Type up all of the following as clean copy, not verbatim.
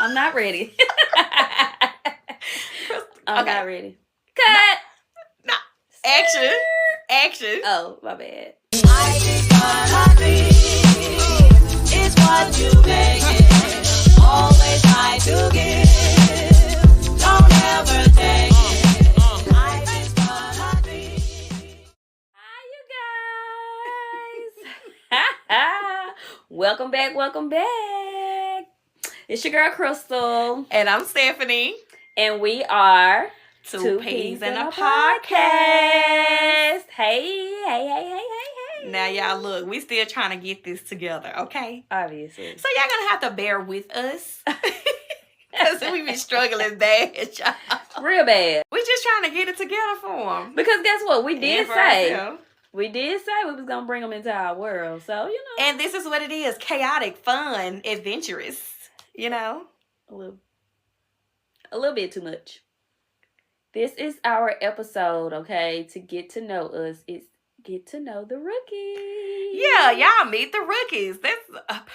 I'm not ready. I'm not ready. Cut. No. Action. Action. Oh, my bad. I think what I think is what you make it. Always try to give. Don't ever take it. I think what I think. Hi, you guys. Welcome back. Welcome back. It's your girl, Crystal. And I'm Stephanie. And we are Two Peas in a Podcast. Hey. Now, y'all, look, we still trying to get this together, okay? Obviously. So, y'all gonna have to bear with us. Because we be struggling bad, y'all. Real bad. We just trying to get it together for them. Because guess what? We did say ourselves. we was going to bring them into our world. So, you know. And this is what it is. Chaotic, fun, adventurous. You know? A little bit too much. This is our episode, okay? To get to know us. It's get to know the rookies. Yeah, y'all meet the rookies. That's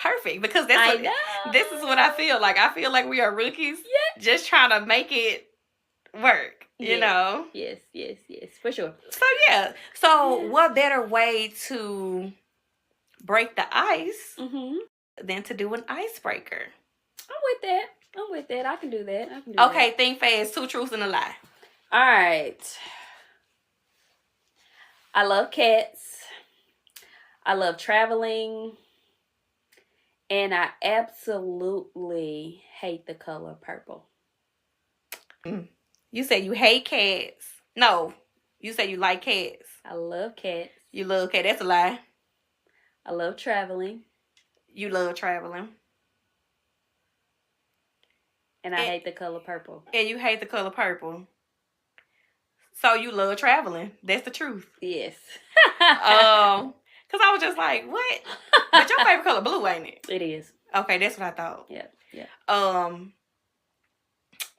perfect because this is what I feel like. I feel like we are rookies, just trying to make it work. You know? Yes, for sure. So what better way to break the ice than to do an icebreaker? I'm with that. I can do that. Okay, think fast. 2 truths and a lie. All right. I love cats. I love traveling. And I absolutely hate the color purple. You say you hate cats. No, you say you like cats. I love cats. You love cats. That's a lie. I love traveling. You love traveling. And I hate the color purple. And you hate the color purple. So you love traveling. That's the truth. Yes. Because I was just like, what? But your favorite color blue, ain't it? It is. Okay, that's what I thought. Yeah.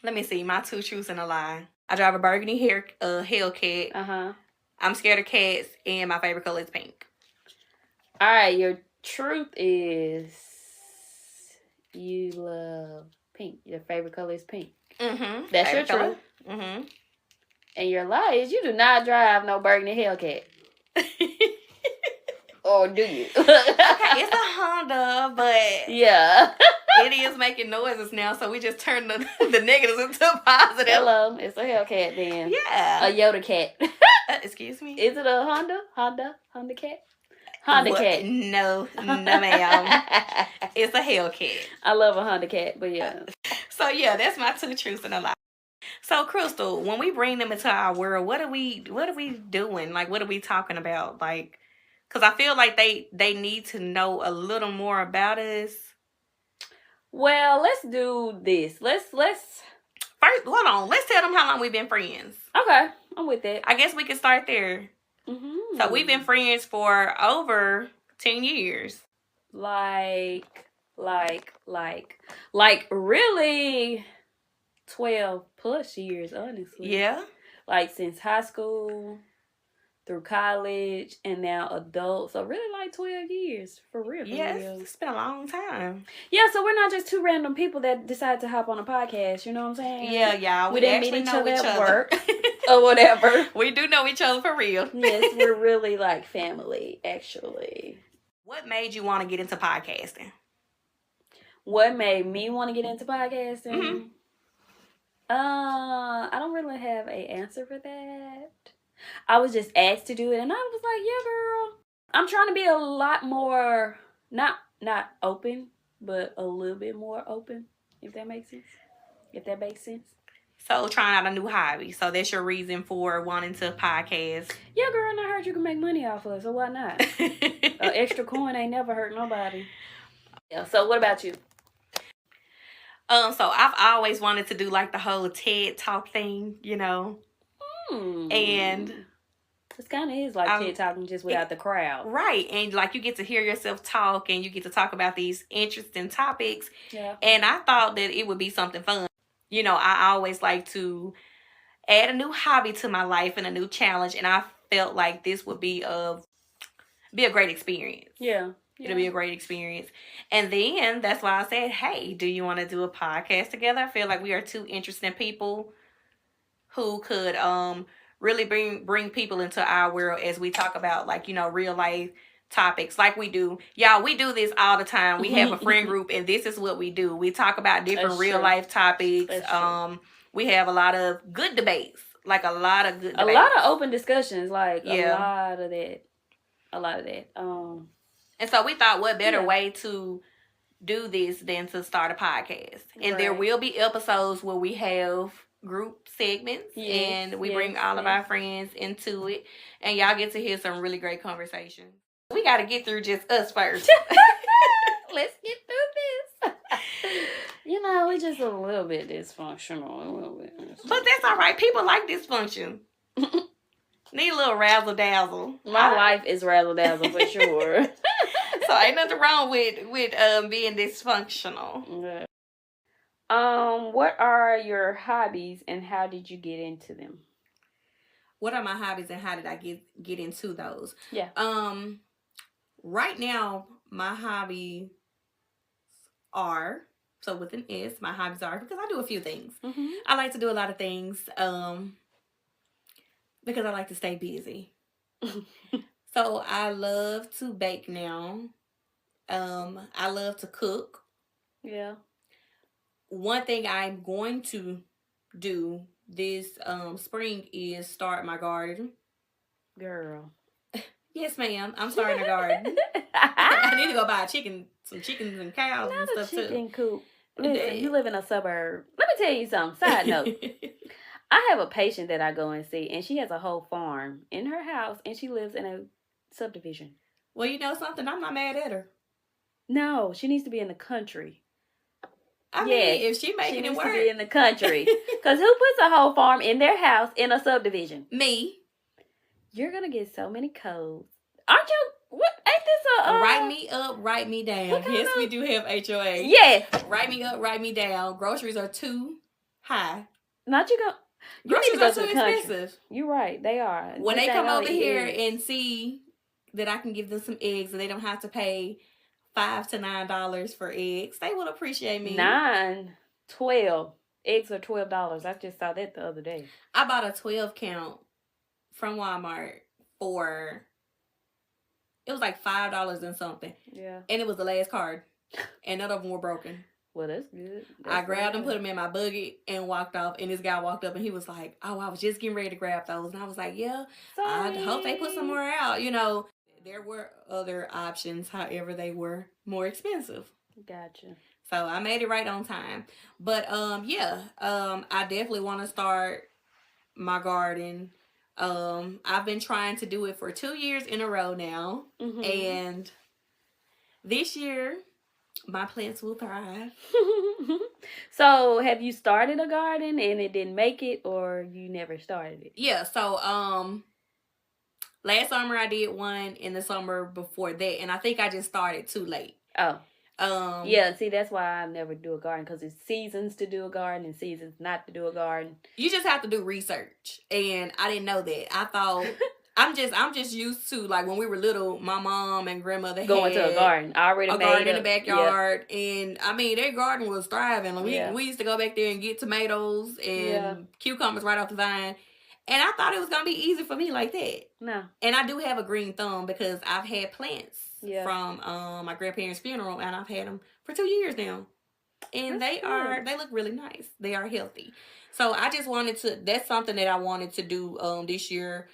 Let me see. My 2 truths and a lie. I drive a burgundy Hellcat. I'm scared of cats, and my favorite color is pink. All right, your truth is you love pink. Your favorite color is pink. Mm-hmm. That's favorite your color. truth. Mm-hmm. And your lie is you do not drive no burgundy Hellcat. Or do you? Okay, it's a Honda, but yeah, it is making noises now, so we just turn the negatives into positive. Hello, it's a Hellcat then. Yeah. A Yoda cat. Excuse me? Is it a Honda cat? Honda cat. No, ma'am. It's a Hellcat. I love a Honda cat, but yeah. So yeah, that's my 2 truths and a lie. So Crystal, when we bring them into our world, what are we doing? Like, what are we talking about? Like, because I feel like they need to know a little more about us. Well, let's do this. Let's first, hold on. Let's tell them how long we've been friends. Okay, I'm with that. I guess we can start there. Mm-hmm. So we've been friends for over 10 years. Like really 12 plus years, honestly. Yeah. Like since high school through college and now adult. So really like 12 years for real. Yes, it's been a long time. Yeah, so we're not just 2 random people that decide to hop on a podcast, you know what I'm saying? Yeah, y'all. We didn't meet each other at work or whatever. We do know each other for real. Yes, we're really like family, actually. What made you want to get into podcasting? What made me want to get into podcasting? Mm-hmm. I don't really have an answer for that. I was just asked to do it, and I was like, yeah, girl. I'm trying to be a lot more, not open, but a little bit more open, if that makes sense. So trying out a new hobby. So that's your reason for wanting to podcast. Yeah, girl, and I heard you can make money off of it, so why not? An extra coin ain't never hurt nobody. Yeah, so what about you? So I've always wanted to do like the whole TED Talk thing, you know. And it kind of is like TED Talking just without the crowd. Right. And like you get to hear yourself talk and you get to talk about these interesting topics. Yeah. And I thought that it would be something fun. You know, I always like to add a new hobby to my life and a new challenge. And I felt like this would be a great experience. Yeah. It'll be a great experience. And then that's why I said, hey, do you want to do a podcast together? I feel like we are two interesting people who could really bring people into our world as we talk about, like, you know, real life topics like we do. Y'all, we do this all the time. We have a friend group and this is what we do. We talk about different real life topics. We have a lot of good debates. Like a lot of good debates. A lot of open discussions, like a lot of that. And so we thought, what better way to do this than to start a podcast? And there will be episodes where we have group segments and we bring all of our friends into it. And y'all get to hear some really great conversations. We got to get through just us first. Let's get through this. You know, we're just a little bit dysfunctional. But that's all right. People like dysfunction. Need a little razzle dazzle. My life is razzle dazzle for sure. So ain't nothing wrong with being dysfunctional. Okay. What are your hobbies and how did you get into them? What are my hobbies and how did I get into those? Yeah. Right now my hobbies are, so with an S, my hobbies are, because I do a few things. Mm-hmm. I like to do a lot of things because I like to stay busy. So I love to bake now. I love to cook. Yeah. One thing I'm going to do this spring is start my garden. Girl. Yes, ma'am. I'm starting a garden. I need to go buy some chickens and cows and stuff too. Chicken coop. Listen, you live in a suburb. Let me tell you something. Side note. I have a patient that I go and see, and she has a whole farm in her house, and she lives in a subdivision. Well, you know something? I'm not mad at her. No, she needs to be in the country. I mean, if she making it work. She needs to be in the country. Because who puts a whole farm in their house in a subdivision? Me. You're going to get so many codes. Aren't you? What? Ain't this a... Write me up, write me down. Yes, we do have HOA. Yes. Write me up, write me down. Groceries are too high. Not you go... Groceries are too expensive. You're right. They are. When they come over here and see that I can give them some eggs and they don't have to pay $5 to $9 for eggs, they will appreciate me. $12. Eggs are $12. I just saw that the other day. I bought a 12 count from Walmart for, it was like $5 and something. Yeah. And it was the last card. And none of them were broken. Well, that's good. I grabbed them, put them in my buggy, and walked off. And this guy walked up, and he was like, "Oh, I was just getting ready to grab those." And I was like, "Yeah, I hope they put some more out." You know, there were other options. However, they were more expensive. Gotcha. So I made it right on time. But I definitely want to start my garden. I've been trying to do it for 2 years in a row now, and this year, my plants will thrive. So, have you started a garden and it didn't make it, or you never started it? Yeah, so last summer I did one, in the summer before that, and I think I just started too late. Oh. Yeah, see, that's why I never do a garden, because it's seasons to do a garden and seasons not to do a garden. You just have to do research, and I didn't know that. I thought... I'm just used to, like, when we were little, my mom and grandmother going to a garden. Already made garden in the backyard. Yeah. And, I mean, their garden was thriving. Like, we used to go back there and get tomatoes and cucumbers right off the vine. And I thought it was going to be easy for me like that. No. And I do have a green thumb because I've had plants from my grandparents' funeral. And I've had them for 2 years now. And they look really nice. They are healthy. So, I just wanted to, that's something that I wanted to do this year.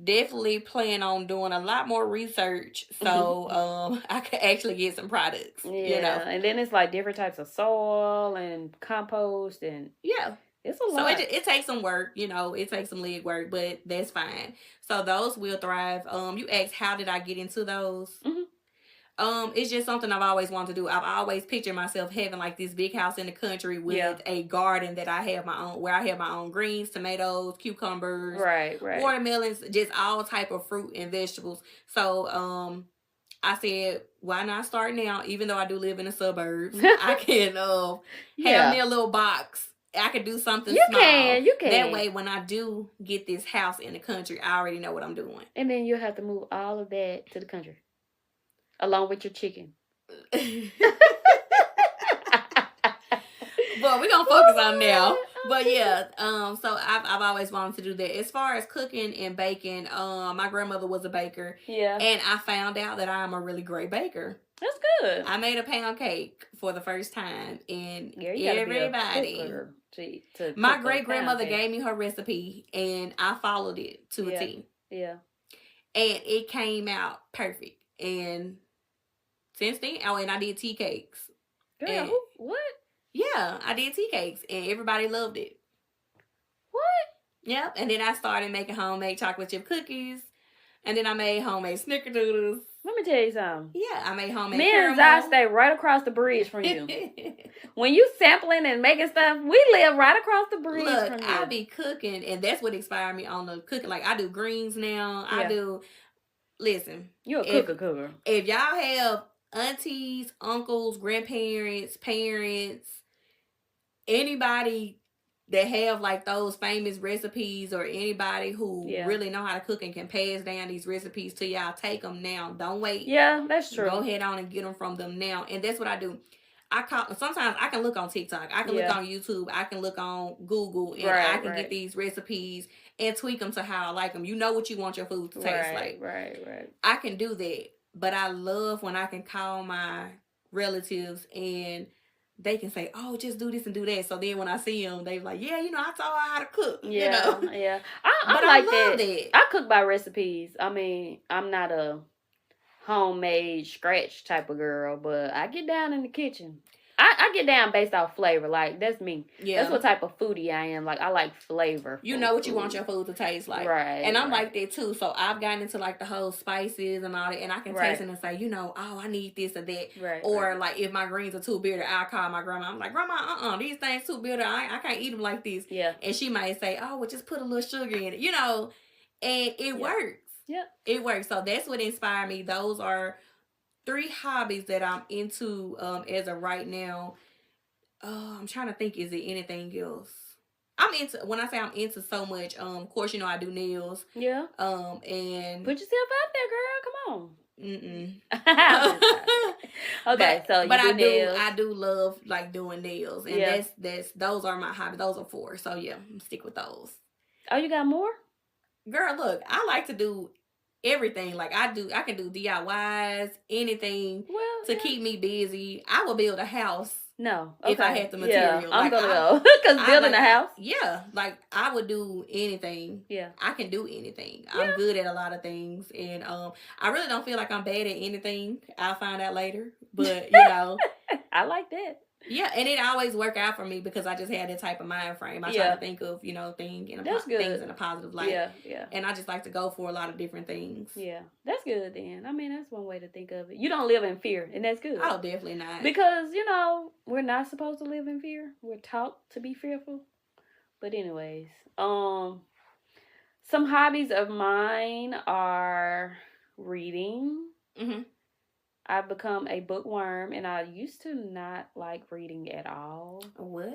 Definitely plan on doing a lot more research so I could actually get some products. Yeah, you know? And then it's like different types of soil and compost and it's a lot. So it takes some work, you know, it takes some leg work, but that's fine. So those will thrive. You asked how did I get into those? It's just something I've always wanted to do. I've always pictured myself having like this big house in the country with a garden that I have my own, where I have my own greens, tomatoes, cucumbers, right, watermelons, just all type of fruit and vegetables. So I said, why not start now? Even though I do live in the suburbs, I can have me a little box. I could do something small. You can. That way, when I do get this house in the country, I already know what I'm doing. And then you'll have to move all of that to the country. Along with your chicken. But we're gonna focus on now. But yeah, so I've always wanted to do that. As far as cooking and baking, my grandmother was a baker. Yeah. And I found out that I'm a really great baker. That's good. I made a pound cake for the first time, and Yeah, you gotta everybody. be a cooker to My cook a great grandmother pound cake. gave me her recipe, and I followed it to a T. Yeah. And it came out perfect. And since then, and I did tea cakes. Girl, And- what? Yeah, I did tea cakes, and everybody loved it. What? Yep. And then I started making homemade chocolate chip cookies, and then I made homemade snickerdoodles. Let me tell you something. Yeah, I made homemade Me and caramel. Zai stay right across the bridge from you. When you sampling and making stuff, we live right across the bridge from Look, you. I be cooking, and that's what inspired me on the cooking. Like, I do greens now. Yeah. I do. Listen, You a if- cooker. if y'all have aunties, uncles, grandparents, parents, anybody that have like those famous recipes, or anybody who Yeah. really know how to cook and can pass down these recipes to y'all, take them now. Don't wait. Yeah, that's true. Go ahead on and get them from them now. And that's what I do. Sometimes I can look on TikTok. I can look Yeah. on YouTube. I can look on Google, and Right, I can right. get these recipes and tweak them to how I like them. You know what you want your food to taste like. Right. I can do that. But I love when I can call my relatives and they can say, oh, just do this and do that. So then when I see them, they're like, yeah, I taught her how to cook. Yeah, You know? yeah. But I like love that. I cook by recipes. I mean, I'm not a homemade scratch type of girl, but I get down in the kitchen. I get down based off flavor. Like, that's me. Yeah. That's what type of foodie I am. Like, I like flavor. You know what you want your food to taste like. Right. And I'm right. like that too. So I've gotten into like the whole spices and all that. And I can Right. taste it and say, oh, I need this or that. Right. Or right. like if my greens are too bitter, I'll call my grandma. I'm like, Grandma, these things too bitter. I can't eat them like this. Yeah. And she might say, oh, well, just put a little sugar in it. And it works. Yeah. It works. So that's what inspired me. Those are 3 hobbies that I'm into as of right now. I'm trying to think, is it anything else? When I say I'm into so much, of course, I do nails. Yeah. And Put yourself out there, girl. mm-mm. Come on. Okay, so you but do I nails. do love like doing nails, and Yeah. those are my hobbies. Those are 4. So yeah, I'm stick with those. Oh, you got more? Girl, look, I like to do everything. Like I can do DIYs, anything Well, to yeah. keep me busy. I will build a house. No. If I okay. had the material. Yeah, I'm Like, gonna go. Because building a house. Yeah, like I would do anything. Yeah. I can do anything. Yeah. I'm good at a lot of things, and I really don't feel like I'm bad at anything. I'll find out later, but I like that. yeah, and it always work out for me because I just had that type of mind frame. I try Yeah. to think of things That's good. things in a positive light, Yeah. and I just like to go for a lot of different things. Yeah. That's good then. I mean, that's one way to think of it. You don't live in fear, and that's good. Oh, definitely not. Because, we're not supposed to live in fear. We're taught to be fearful. But anyways, some hobbies of mine are reading. Mhm. I've become a bookworm, and I used to not like reading at all. What?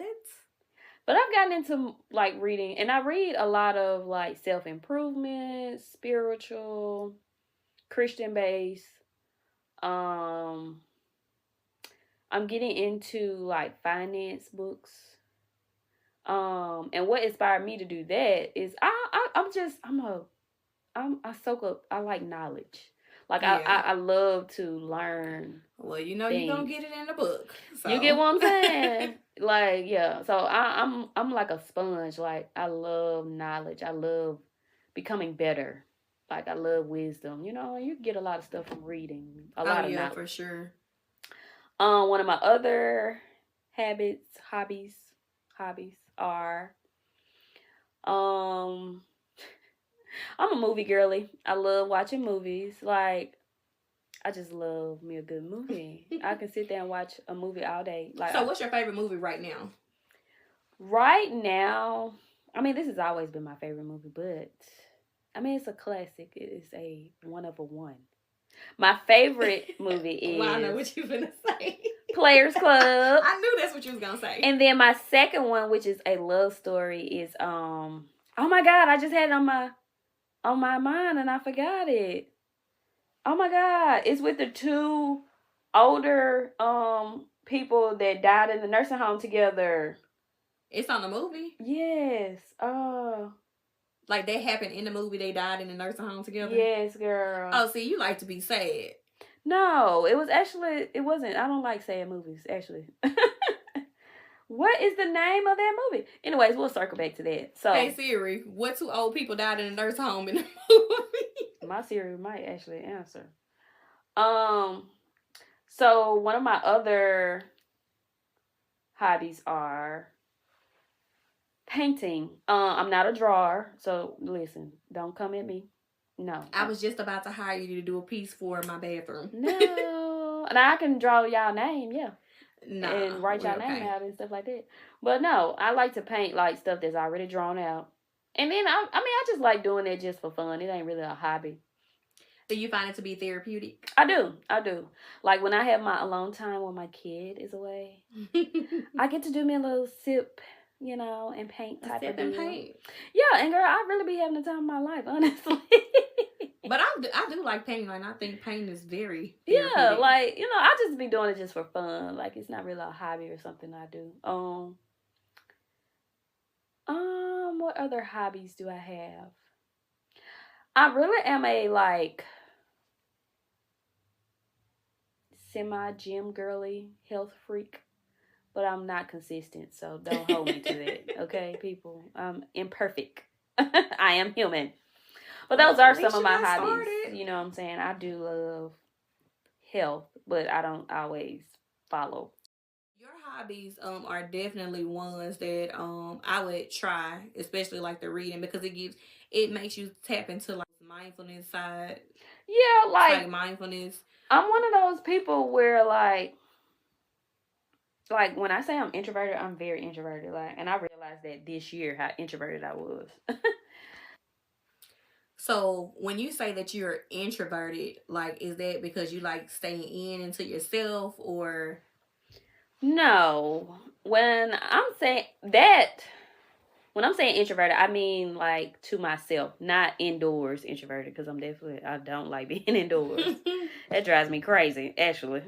But I've gotten into like reading, and I read a lot of like self-improvement, spiritual, Christian based. I'm getting into like finance books. And what inspired me to do that is I soak up, I like knowledge. Like Yeah. I love to learn. Well, you're gonna get it in the book. So. You get what I'm saying? Like, yeah. So I'm like a sponge. Like, I love knowledge. I love becoming better. Like, I love wisdom. You get a lot of stuff from reading. A lot of knowledge. For sure. One of my other hobbies are I'm a movie girly. I love watching movies. Like, I just love me a good movie. I can sit there and watch a movie all day. Like, So what's your favorite movie right now? right now, I mean, this has always been my favorite movie, but I mean, it's a classic. It is a one of a one. My favorite movie is Well, I know what you're gonna say. Players Club. I knew that's what you was gonna say. And then my second one, which is a love story, is oh my God, I just had it on my mind and I forgot it. Oh my God. It's with the two older people that died in the nursing home together. It's on the movie. Yes. Like that happened in the movie. They died in the nursing home together. Yes, girl. Oh, see, you like to be sad. No, it wasn't. I don't like sad movies, actually. What is the name of that movie? Anyways, we'll circle back to that. So, Hey Siri, what two old people died in a nursing home in the movie? my Siri might actually answer. So one of my other hobbies are painting. I'm not a drawer, so listen, don't come at me. No. I was just about to hire you to do a piece for my bathroom. No. And I can draw y'all name, yeah. Nah, and write y'all name out and stuff like that. But no, I like to paint like stuff that's already drawn out. And then I just like doing it just for fun. It ain't really a hobby. Do you find it to be therapeutic? I do. Like when I have my alone time when my kid is away, I get to do me a little sip, and paint type of deal. Paint. Yeah, and girl, I really be having the time of my life, honestly. But I do like painting. Like I think painting is very yeah, therapeutic. like I just be doing it just for fun. Like it's not really a hobby or something I do. What other hobbies do I have? I really am a like semi-gym girly, health freak, but I'm not consistent, so don't hold me to that, okay, people? I'm imperfect. I am human. But those are some of my hobbies. You know what I'm saying? I do love health, but I don't always follow. Your hobbies are definitely ones that I would try, especially like the reading, because it makes you tap into like the mindfulness side. Yeah, like mindfulness. I'm one of those people where like when I say I'm introverted, I'm very introverted. Like, and I realized that this year how introverted I was. So when you say that you're introverted, like, is that because you like staying into yourself, or? No, when I'm saying introverted, I mean like to myself, not indoors introverted, because I don't like being indoors. That drives me crazy, actually.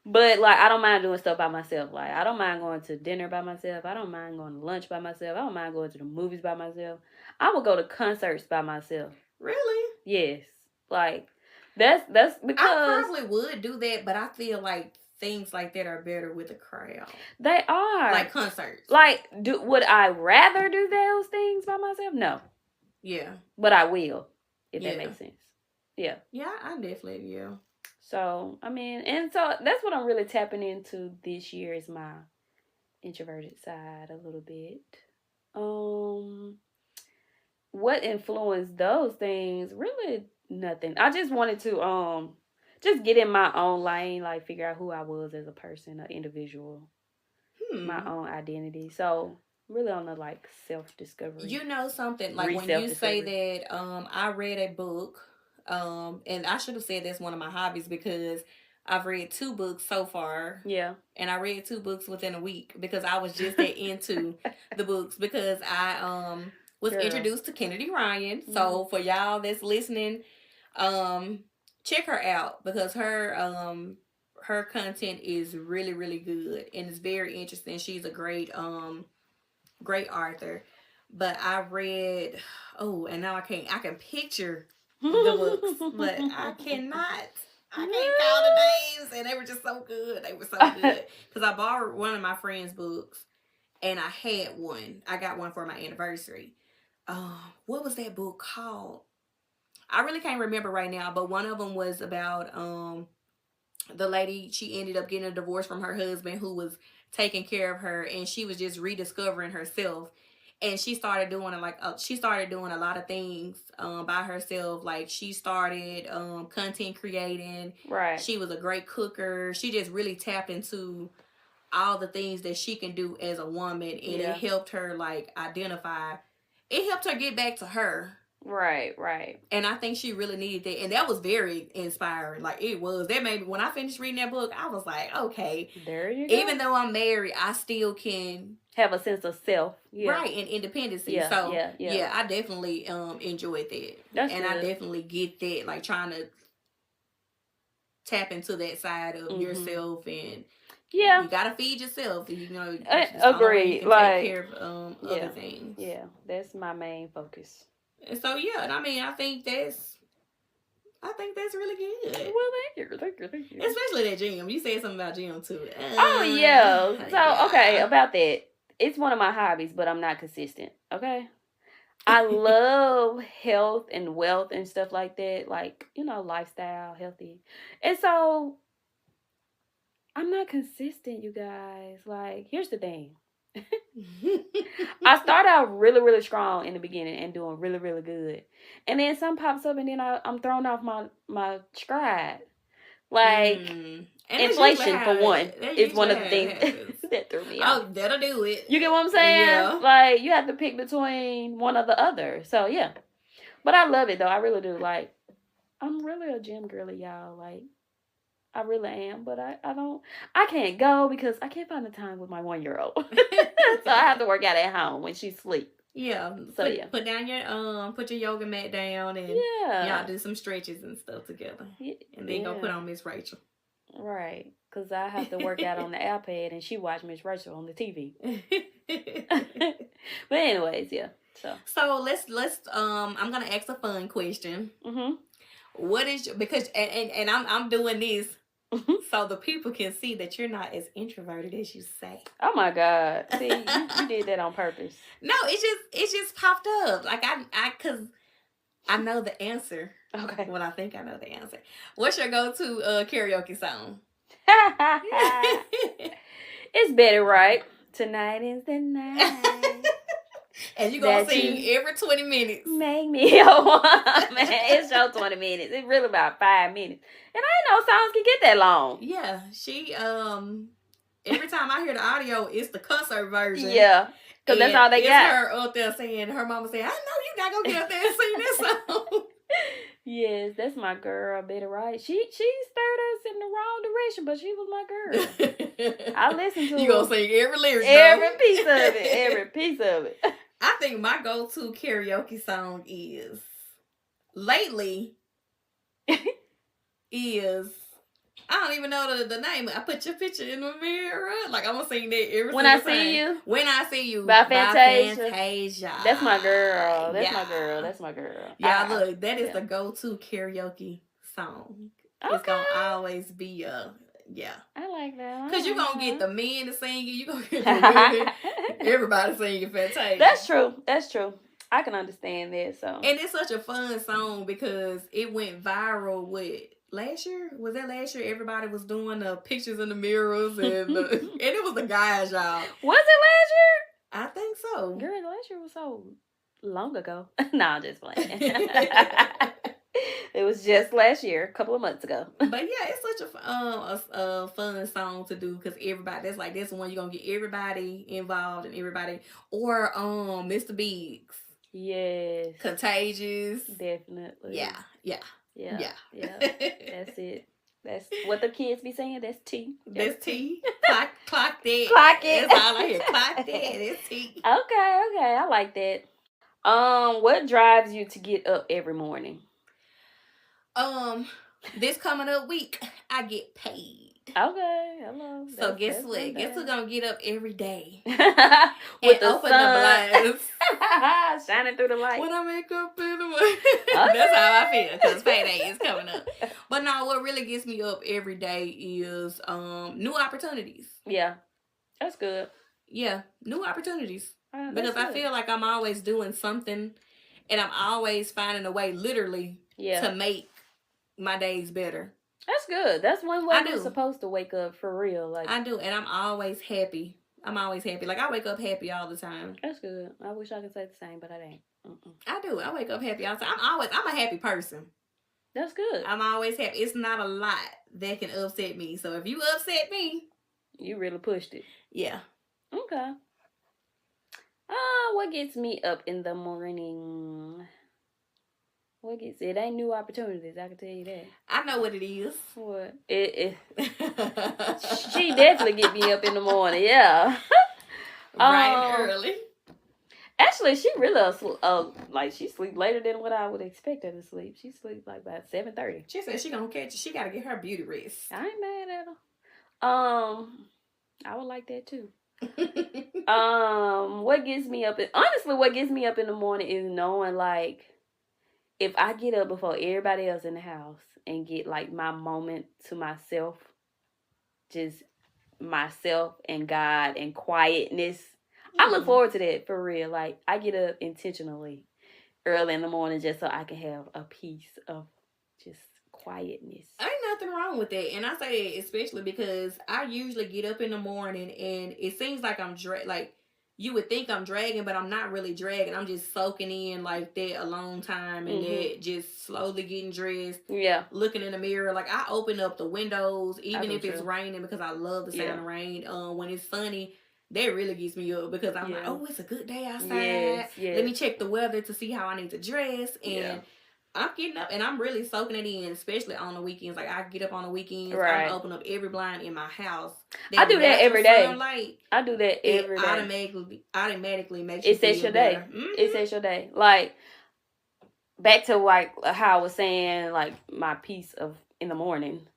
But like I don't mind doing stuff by myself. Like I don't mind going to dinner by myself. I don't mind going to lunch by myself. I don't mind going to the movies by myself. I would go to concerts by myself. Really? Yes. Like that's because I probably would do that, but I feel like things like that are better with a crowd. They are. Like concerts. Like would I rather do those things by myself? No. Yeah. But I will, if that makes sense. Yeah. Yeah, I definitely will. So, I mean, and so that's what I'm really tapping into this year is my introverted side a little bit. What influenced those things? Really nothing. I just wanted to just get in my own lane, like figure out who I was as a person, an individual, my own identity. So, really on the like self-discovery. You know something, like when you say that I read a book, and I should have said that's one of my hobbies because I've read 2 books so far. Yeah. And I read 2 books within a week because I was just that into the books, because I was introduced to Kennedy Ryan. Mm-hmm. So for y'all that's listening, check her out because her content is really, really good and it's very interesting. She's a great author. But I read, and now I can picture the books, but I cannot. I can't call the names, and they were just so good. They were so good. Because I borrowed one of my friend's books, and I had one. I got one for my anniversary. What was that book called? I really can't remember right now, but one of them was about the lady. She ended up getting a divorce from her husband who was taking care of her, and she was just rediscovering herself. And she started doing a lot of things by herself. Like she started content creating. Right. She was a great cooker. She just really tapped into all the things that she can do as a woman, and it helped her like identify. It helped her get back to her. Right, right. And I think she really needed that. And that was very inspiring. Like, it was. That made me, when I finished reading that book, I was like, okay. There you go. Even though I'm married, I still can have a sense of self. Yeah. Right, and independence. Yeah, so, yeah, I definitely enjoyed that. That's and good. I definitely get that, like, trying to tap into that side of Mhm. yourself, and Yeah. you gotta feed yourself. You know, I it's the only way you agree. can Like, take care of yeah. other things. Yeah, that's my main focus. And so yeah, I mean, I think that's really good. Well, thank you. Especially that gym. You said something about gym too. Oh yeah. So yeah. okay, about that. It's one of my hobbies, but I'm not consistent. Okay. I love health and wealth and stuff like that, like, lifestyle, healthy. And so I'm not consistent, you guys. Like, here's the thing. I start out really, really strong in the beginning and doing really, really good. And then something pops up and then I'm thrown off my stride. Like, And that's inflation, usually for how one, that's is one of usually the how it things happens. that threw me off. Oh, that'll do it. You get what I'm saying? Yeah. Like, you have to pick between one or the other. So, yeah. But I love it, though. I really do. Like, I'm really a gym girly, y'all. Like, I really am. But I can't go because I can't find the time with my 1-year-old. So I have to work out at home when she's asleep. Yeah. So, put down your put your yoga mat down and Yeah. y'all do some stretches and stuff together. Yeah. And then go put on Miss Rachel. Right. Because I have to work out on the iPad and she watch Miss Rachel on the TV. But anyways, yeah. So let's I'm gonna ask a fun question. Mhm. What is because and I'm doing this Mhm. so the people can see that you're not as introverted as you say. Oh my God! See, you did that on purpose. No, it just popped up. Like cause I know the answer. Okay. Well, I think I know the answer. What's your go-to karaoke song? It's better, right? Tonight is the night. And you gonna That sing you every 20 minutes. Make me a woman. It's your 20 minutes. It's really about 5 minutes. And I didn't know songs can get that long. Yeah, she every time I hear the audio, it's the concert version. Yeah. Because that's all they it's got. her up there saying, her mama saying, I know you're not gonna get up there and sing this song. Yes, that's my girl, Betty Wright. She steered us in the wrong direction, but she was my girl. I listened to You her. gonna sing every lyric, Every though. piece of it. Every piece of it. I think my go-to karaoke song is lately is I don't even know the name. I put your picture in the mirror. Like I'm gonna sing that every When I single See time. You. When I See You By Fantasia. Fantasia. That's my girl. That's Yeah. my girl. That's my girl. Yeah, look, that is yeah. the go-to karaoke song. Okay. It's gonna always be yeah. I like that. Cause you're gonna get the men to sing it, you gonna get the women, everybody singing Fantasia. That's true. That's true. I can understand that. So. And it's such a fun song because it went viral with last year. Was that last year? Everybody was doing the pictures in the mirrors and it was the guys, y'all. Was it last year? I think so. Girl, last year was so long ago. No, I'm just playing. It was just last year, a couple of months ago. But yeah, it's such a fun song to do because everybody. That's one you're gonna get everybody involved and everybody. Or Mr. Biggs. Yes. Contagious. Definitely. Yeah. That's it. That's what the kids be saying. That's T. That's T. Clock that. Clock it. That's all I hear. Clock that. That's T. Okay. I like that. What drives you to get up every morning? This coming up week, I get paid. Okay, hello. So guess what? Guess who's gonna get up every day With and the open sun the blinds shining through the light. when I make up in the morning. That's how I feel because payday is coming up. But no, what really gets me up every day is new opportunities. Yeah, that's good. Yeah, new opportunities. That's Because I good. feel like I'm always doing something, and I'm always finding a way, literally, Yeah, to make my days better. that's good. That's one way I you're do. supposed to wake up for real. Like I do, and I'm always happy. Like I wake up happy all the time. that's good. I wish I could say the same, but I ain't. I do. I wake up happy all the time. I'm a happy person. That's good. I'm always happy. It's not a lot that can upset me. So if you upset me, You really pushed it. yeah. Okay. What gets me up in the morning? It ain't new opportunities, I can tell you that. I know what it is. What? She definitely get me up in the morning, yeah. Right and early. Actually, she really like she sleep later than what I would expect her to sleep. She sleep like about 7:30. She said she gonna catch it. She gotta get her beauty rest. I ain't mad at her. I would like that too. What gets me up? What gets me up in the morning is knowing like if I get up before everybody else in the house and get like my moment to myself, just myself and God and quietness. I look forward to that for real. Like I get up intentionally early in the morning just so I can have a piece of just quietness. Ain't nothing wrong with that, and I say that especially because I usually get up in the morning and it seems like I'm like you would think I'm dragging, but I'm not really dragging. I'm just soaking in like that alone time and that just slowly getting dressed. Yeah. Looking in the mirror. Like I open up the windows even if it's raining because I love the sound of rain. When it's sunny, that really gets me up because I'm like, oh, it's a good day outside. Yes. Let me check the weather to see how I need to dress. And I'm getting up and I'm really soaking it in, especially on the weekends. Like I get up on the weekends, I open up every blind in my house. I do that every day. Sunlight, I do that every day. Automatically makes you it sets feel your day. better. It sets your day. Like back to like how I was saying, like my piece of in the morning.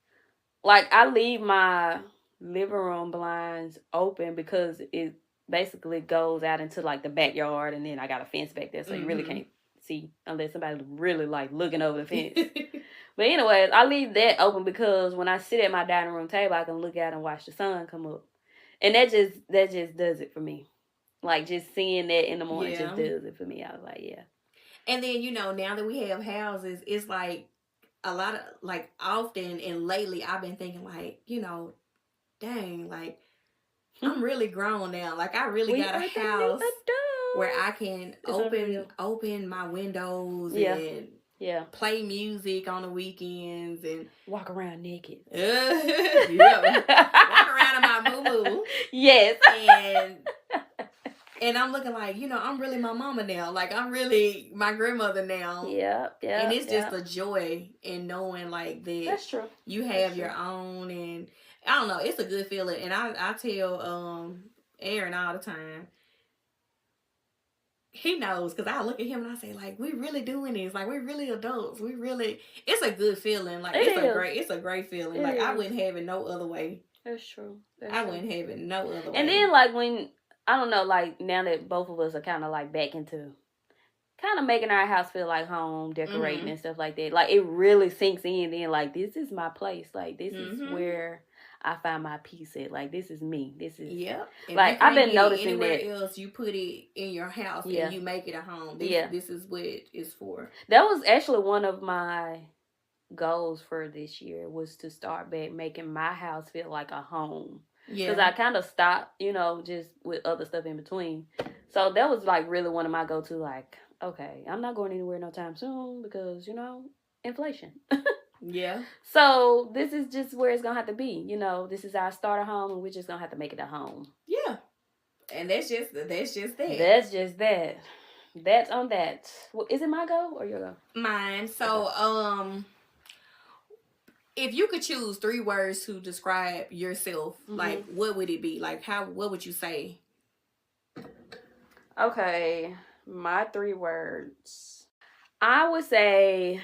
Like I leave my living room blinds open because it basically goes out into like the backyard, and then I got a fence back there, so you really can't see unless somebody's really like looking over the fence. But anyways, I leave that open because when I sit at my dining room table, I can look out and watch the sun come up, and that just does it for me. Like just seeing that in the morning just does it for me. I was like, yeah. And then now that we have houses, it's like a lot of like often and lately I've been thinking like dang, like I'm really grown now. Like I really got a house where I can open my windows and play music on the weekends and walk around naked. Walk around in my moo-moo. Yes. And I'm looking like, I'm really my mama now. Like I'm really my grandmother now. Yeah. And it's just a joy in knowing like that. That's true. You have your own, and I don't know, it's a good feeling. And I tell Aaron all the time. He knows because I look at him and I say like, we really doing this. Like we're really adults. It's a good feeling. Like it's a great feeling. Like I wouldn't have it no other way. That's true. I wouldn't have it no other way. And then like when I don't know, like now that both of us are kind of like back into kind of making our house feel like home, decorating and stuff like that. Like it really sinks in then like this is my place. Like this is where I find my peace at. Like this is me. This is like I've been noticing anywhere that else you put it in your house and you make it a home. This is what it is for. That was actually one of my goals for this year was to start back making my house feel like a home. Because I kind of stopped, just with other stuff in between. So that was like really one of my go-to, like, okay, I'm not going anywhere no time soon because, inflation. Yeah. So this is just where it's going to have to be. This is our starter home and we're just going to have to make it a home. Yeah. And that's just that. That's just that. That's on that. Well, is it my go or your go? Mine. So, if you could choose 3 words to describe yourself, like what would it be? Like what would you say? Okay, my 3 words. I would say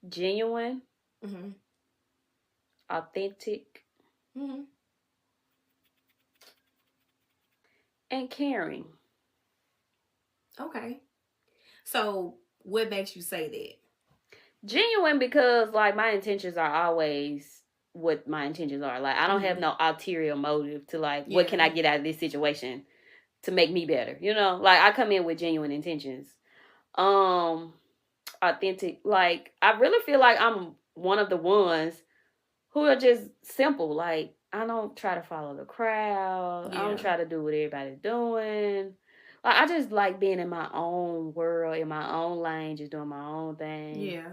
genuine, authentic, and caring. Okay. So what makes you say that? Genuine because like my intentions are always what my intentions are. Like I don't have no ulterior motive to like what can I get out of this situation to make me better. Like I come in with genuine intentions. Authentic, like I really feel like I'm one of the ones who are just simple. Like I don't try to follow the crowd. I don't try to do what everybody's doing. Like I just like being in my own world, in my own lane, just doing my own thing. Yeah.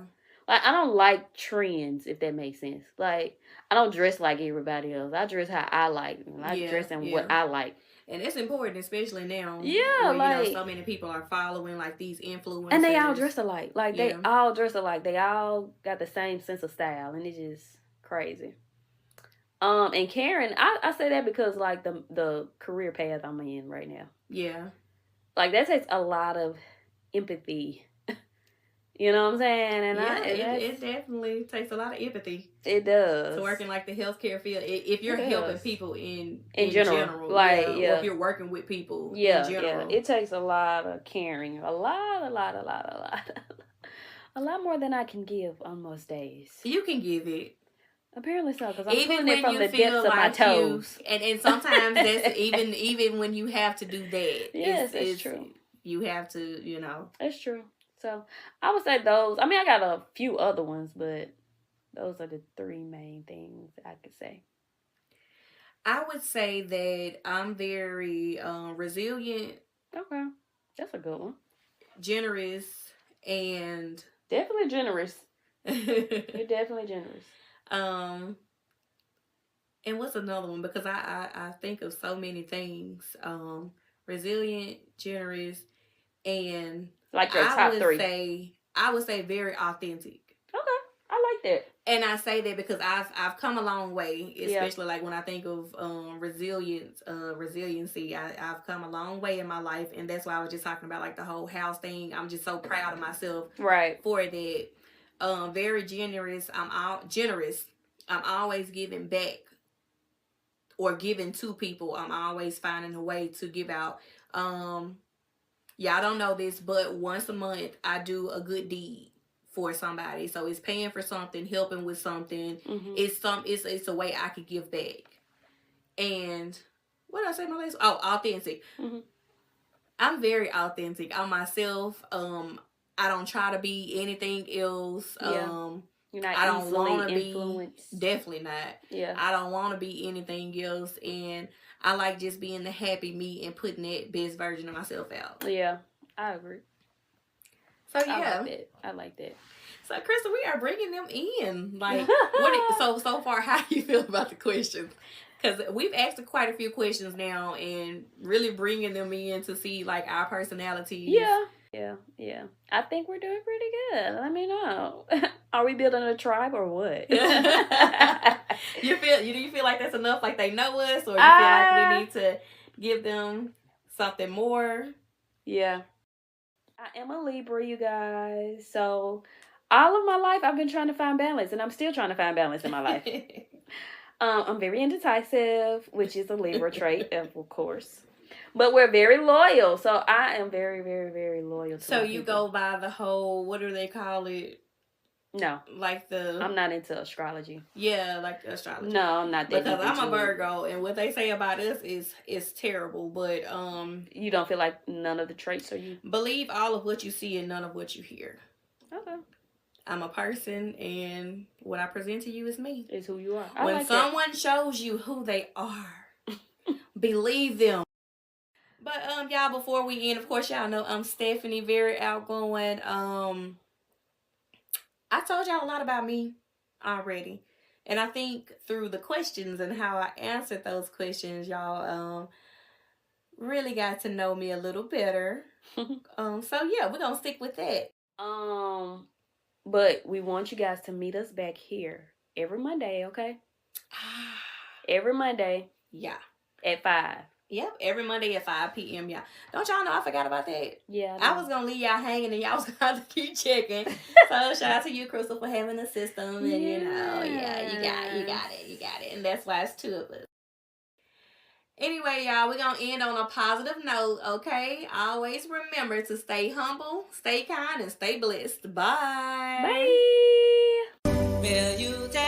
Like I don't like trends, if that makes sense. Like I don't dress like everybody else. I dress how I like. I dress in what I like. And it's important, especially now. Yeah, where, so many people are following like these influencers. And they all dress alike. Like they all dress alike. They all got the same sense of style, and it's just crazy. And Karen, I say that because like the career path I'm in right now. Yeah. Like, that takes a lot of empathy. You know what I'm saying? And it definitely takes a lot of empathy it does. to work in like the healthcare field. If you're helping people in general, like, or if you're working with people in general. It takes a lot of caring, a lot more than I can give on most days. You can give it. Apparently so, because I'm pulling it from the depths of my toes. And sometimes that's even when you have to do that. Yes, it's true. You have to, you know. It's true. So I would say those. I mean, I got a few other ones, but those are the three main things I could say. I would say that I'm very resilient. Okay, that's a good one. Generous and definitely generous. You're definitely generous. And what's another one? Because I think of so many things. Resilient, generous, and like your top three. I would say very authentic. Okay, I like that. And I say that because I've come a long way, especially like when I think of resiliency. I've come a long way in my life, and that's why I was just talking about like the whole house thing. I'm just so proud of myself for that. Very generous. Generous. I'm always giving back or giving to people. I'm always finding a way to give out. Y'all don't know this, but once a month I do a good deed for somebody. So it's paying for something, helping with something. Mm-hmm. It's a way I could give back. And what did I say my last? Oh, authentic. Mm-hmm. I'm very authentic. I'm myself. I don't try to be anything else. Yeah. You're not I don't want to be. Definitely not. Yeah. I don't want to be anything else, and I like just being the happy me and putting that best version of myself out. Yeah, I agree. So yeah, I like that. So Crystal, we are bringing them in. Like, so far, how do you feel about the questions? Because we've asked quite a few questions now, and really bringing them in to see like our personalities. Yeah. I think we're doing pretty good. Let me know. Are we building a tribe or what? Do you feel like that's enough? Like they know us, or you feel like we need to give them something more? Yeah. I am a Libra, you guys. So all of my life I've been trying to find balance, and I'm still trying to find balance in my life. I'm very indecisive, which is a Libra trait, of course. But we're very loyal, so I am very, very, very loyal to So you go by the whole, what do they call it? No. Like I'm not into astrology. Yeah, like astrology. No, I'm not that. Because I'm a Virgo, and what they say about us is terrible, but you don't feel like none of the traits are you? Believe all of what you see and none of what you hear. Okay. I'm a person, and what I present to you is me. Is who you are. When someone shows you who they are, believe them. But y'all, before we end, of course, y'all know I'm Stephanie, very outgoing. I told y'all a lot about me already, and I think through the questions and how I answered those questions, y'all really got to know me a little better. So yeah, we're gonna stick with that. But we want you guys to meet us back here every Monday, okay? Every Monday. Yeah. At 5. Yep, every Monday at 5 p.m. y'all. Don't y'all know I forgot about that? Yeah. I was going to leave y'all hanging and y'all was going to have to keep checking. So shout out to you, Crystal, for having the system. And you got it. And that's why it's 2 of us. Anyway, y'all, we're going to end on a positive note, okay? Always remember to stay humble, stay kind, and stay blessed. Bye. Bye. Will you take